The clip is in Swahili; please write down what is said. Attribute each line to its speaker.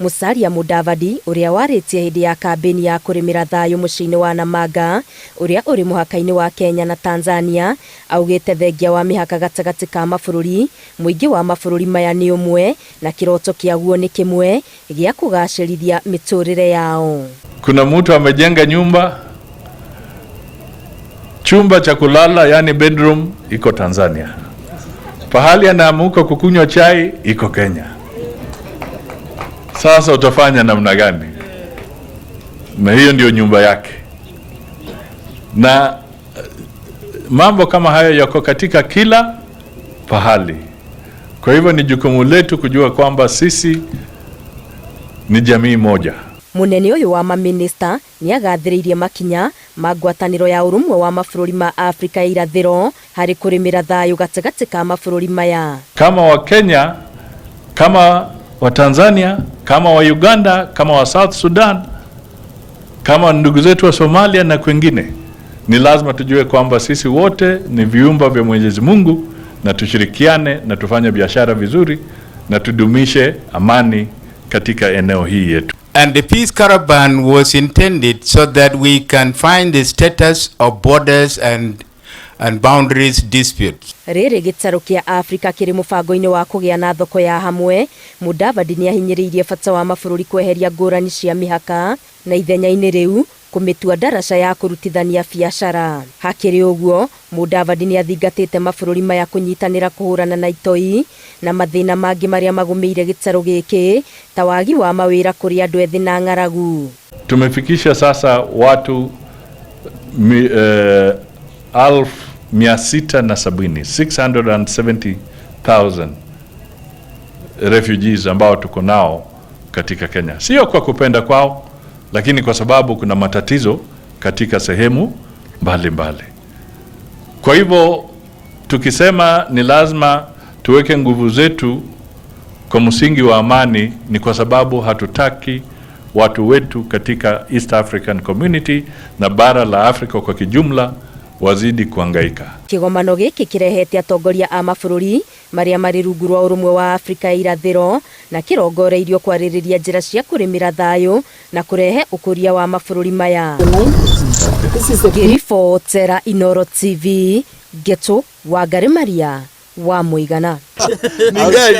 Speaker 1: Musalia Mudavadi uria waritie hindi ya kambeni ya kurimira thayu muciini wa Namanga uria uri muhaka-ini wa Kenya na Tanzania augite thengia wa mihaka gatagati ka mabũrũri muingi wa mabũrũri maya ni umwe na kiroto kiaguo ni kimwe gia kugacirithia miturire yao.
Speaker 2: Kuna mtu amejenga chumba cha kulala yani bedroom iko Tanzania. Pahali anaamuka kukunywa chai iko Kenya. Sasa utafanya namna gani? Na hiyo ndio nyumba yake. Na mambo kama hayo yako katika kila pahali. Kwa hivyo ni jukumu letu kujua kwamba sisi ni jamii moja.
Speaker 1: Munene uyu wa mamĩnista ni agathĩrĩirie makinya ma ngwatanĩro ya ũrũmwe wa mabũrũri ma Afrika ya irathĩro harĩ kũrĩmĩra thayũ gatagati ka mabũrũri maya.
Speaker 2: Kama wa Kenya, kama wa Tanzania, kama wa Uganda, kama wa South Sudan, kama ndugu zetu wa Somalia na kwingine, ni lazima tujue kwamba sisi wote ni viumba vya Mwenyezi Mungu na tushirikiane na tufanye biashara vizuri na tudumishe amani katika eneo hii yetu.
Speaker 3: And the peace caravan was intended so that we can find the status of borders and boundaries disputes.
Speaker 1: Rĩrĩ gĩtarũ kĩa Afrika kĩrĩ mũbango-inĩ wa kũgĩa na thoko ya hamwe. Mudavadi ni ahinyĩrĩirie bata wa mabũrũri kweheria ngũrani cia mĩhaka na ithenya-inĩ rĩu kũmĩtua ndaraca ya kũrutithania biacara. Hakĩrĩ ũguo, Mudavadi ni athingatĩte mabũrũri maya kũnyitanĩra kũhũrana na itoi na mathĩna mangĩ marĩa magũmĩire gĩtarũ gĩkĩ ta wagi wa mawĩra kũrĩ andũ ethĩ na ng'aragu.
Speaker 2: Tumefikisha sasa watu 670,000 refugees ambao tuko nao katika Kenya. Sio kwa kupenda kwao, lakini kwa sababu kuna matatizo katika sehemu mbalimbali. Kwa hivyo tukisema ni lazima tuweke nguvu zetu kwa msingi wa amani, ni kwa sababu hatutaki watu wetu katika East African Community na bara la Afrika kwa kijumla wazidi kuhangaika.
Speaker 1: Kĩgomano gĩkĩ kĩrehete atongoria a mabũrũri marĩa marĩ rungu rwa ũrũmwe wa Afrika ya irathĩro na kĩrongoreirio kwarĩrĩria njĩra cia kũrĩmĩra thayũ na kũrehe ũkũria wa mabũrũri maya. Ngĩribotera Inooro TV, Geto wa Maria wa Mũigana.